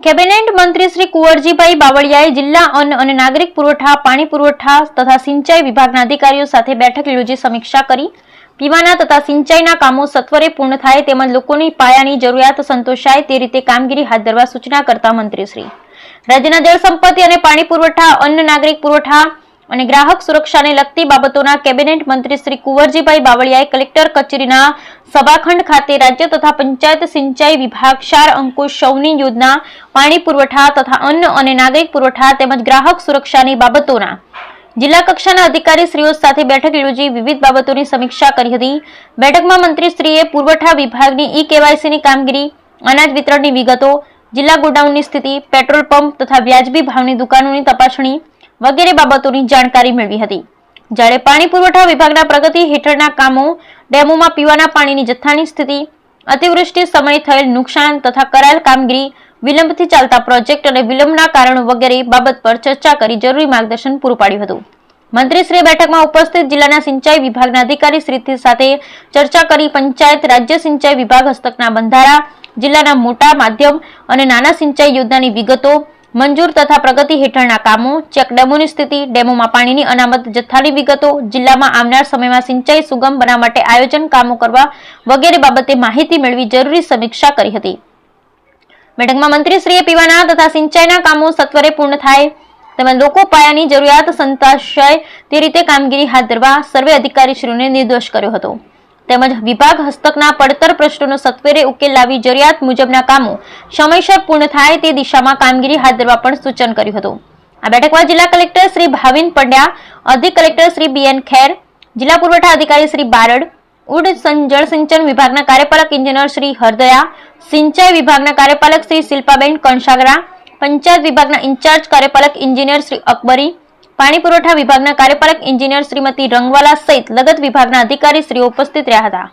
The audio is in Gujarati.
કેબિનેટ મંત્રી શ્રી કુંવરજીભાઈ બાવળિયાએ જિલ્લા અન્ન અને નાગરિક પુરવઠા, પાણી પુરવઠા તથા સિંચાઈ વિભાગના અધિકારીઓ સાથે બેઠક યોજી સમીક્ષા કરી પીવાના તથા સિંચાઈના કામો સત્વરે પૂર્ણ થાય તેમજ લોકોની પાયાની જરૂરિયાત સંતોષાય તે રીતે કામગીરી હાથ ધરવા સૂચના કરતા મંત્રીશ્રી રાજ્યના જળ સંપત્તિ અને પાણી પુરવઠા, અન્ન નાગરિક પુરવઠા અને ગ્રાહક સુરક્ષાને લગતી બાબતોના કેબિનેટ મંત્રી શ્રી કુંવરજીભાઈ બાવળિયાએ કલેક્ટર કચેરીના સભાખંડ ખાતે રાજ્ય તથા પંચાયત સિંચાઈ વિભાગ, ક્ષાર અંકુશ સૌની યોજના, પાણી પુરવઠા તથા અન્ન અને નાગરિક પુરવઠા તેમજ ગ્રાહક સુરક્ષાની બાબતોના જિલ્લા કક્ષાના અધિકારીશ્રીઓ સાથે બેઠક યોજી વિવિધ બાબતોની સમીક્ષા કરી હતી। બેઠકમાં મંત્રીશ્રીએ પુરવઠા વિભાગની ઈ-કેવાયસીની કામગીરી, અનાજ વિતરણની વિગતો, જિલ્લા ગોડાઉનની સ્થિતિ, પેટ્રોલ પંપ તથા વ્યાજબી ભાવની દુકાનોની તપાસણી વગેરે બાબતોની જાણકારી મેળવી હતી। જ્યારે પાણી પુરવઠા વિભાગના પ્રગતિ હેઠળના કામો, ડેમોમાં પીવાના પાણીની જથ્થાની સ્થિતિ, અતિવૃષ્ટિ સમયે થયેલ નુકસાન તથા કરાયેલ કામગીરી, વિલંબથી ચાલતા પ્રોજેક્ટ અને વિલંબના કારણો વગેરે બાબત પર ચર્ચા કરી જરૂરી માર્ગદર્શન પૂરું પાડ્યું હતું। મંત્રીશ્રીએ બેઠકમાં ઉપસ્થિત જિલ્લાના સિંચાઈ વિભાગના અધિકારીશ્રી સાથે ચર્ચા કરી પંચાયત રાજ્ય સિંચાઈ વિભાગ હસ્તકના બંધારા, જિલ્લાના મોટા, માધ્યમ અને નાના સિંચાઈ યોજનાની વિગતો, મંજૂર તથા પ્રગતિ હેઠળના કામો, ચેક ડેમોની સ્થિતિ, ડેમોમાં પાણીની અનામત જથ્થાની વિગતો, જિલ્લામાં આવનાર સમયમાં સિંચાઈ સુગમ બનાવવા માટે આયોજન કામો કરવા વગેરે બાબતે માહિતી મેળવી જરૂરી સમીક્ષા કરી હતી। બેઠકમાં મંત્રીશ્રીએ પીવાના તથા સિંચાઈના કામો સત્વરે પૂર્ણ થાય તેમજ લોકો પાયાની જરૂરિયાત સંતોષાય તે રીતે કામગીરી હાથ ધરવા સર્વે અધિકારીશ્રીઓને નિર્દેશ કર્યો હતો તેમજ વિભાગ હસ્તકના પડતર પ્રશ્નોનો સત્વરે ઉકેલ લાવી જરૂરિયાત મુજબના કામો સમયસર પૂર્ણ થાય તે દિશામાં કામગીરી હાથ ધરવા પણ સૂચન કર્યું હતું। આ બેઠકમાં જિલ્લા કલેક્ટર શ્રી ભાવિન પંડ્યા, અધિક કલેક્ટર શ્રી BN ખેર, જિલ્લા પુરવઠા અધિકારી શ્રી બારડ, ઉડ જળસિંચન વિભાગના કાર્યપાલક ઇજનેર શ્રી હરદયા, સિંચાઈ વિભાગના કાર્યપાલક શ્રી શિલ્પાબેન કણસાગરા, પંચાયત વિભાગના ઇન્ચાર્જ કાર્યપાલક ઇજનેર શ્રી અકબરી, પાણી પુરવઠા વિભાગના કાર્યપાલક ઇજનેર શ્રીમતી રંગવાલા સહિત લગત વિભાગના અધિકારીશ્રીઓ ઉપસ્થિત રહ્યા હતા।